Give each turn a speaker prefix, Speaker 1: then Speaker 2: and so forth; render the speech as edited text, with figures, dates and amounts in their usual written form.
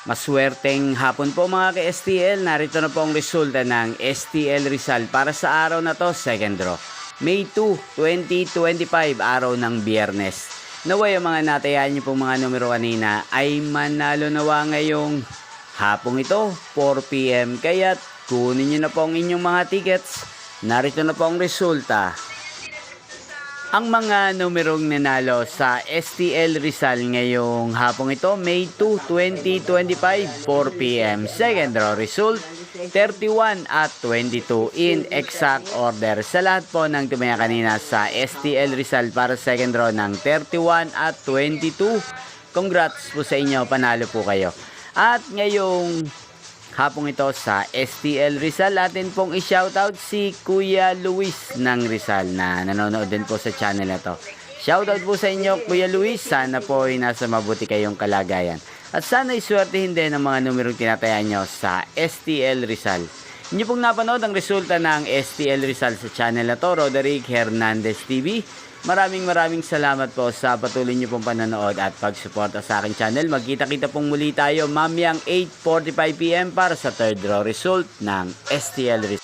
Speaker 1: Maswerteng hapon po mga ka-STL. Narito na po ang resulta ng STL Rizal para sa araw na to, second draw. May 2, 2025, araw ng Biyernes. Naway ang mga natayan niyo pong mga numero kanina ay manalo nawa ngayong hapong ito, 4 PM. Kaya't kunin niyo na po ang inyong mga tickets. Narito na po ang resulta. Ang mga numerong nanalo sa STL Rizal ngayong hapong ito, May 2, 2025, 4 PM. Second draw result, 31 at 22 in exact order. Sa lahat po ng tumaya kanina sa STL Rizal para second draw ng 31 at 22, congrats po sa inyo, panalo po kayo. At ngayong hapong ito sa STL Rizal, atin pong i-shoutout si Kuya Luis ng Rizal na nanonood din po sa channel na to. Shoutout po sa inyo, Kuya Luis. Sana po ay nasa mabuti kayong kalagayan. At sana iswertihin din ang mga numerong tinatayan nyo sa STL Rizal. Inyo pong napanood ang resulta ng STL Rizal sa channel na to, Roderick Hernandez TV. Maraming salamat po sa patuloy niyo pong panonood at pagsuporta sa aking channel. Magkita-kita pong muli tayo mamayang 8:45 PM para sa third draw result ng STL Rizal.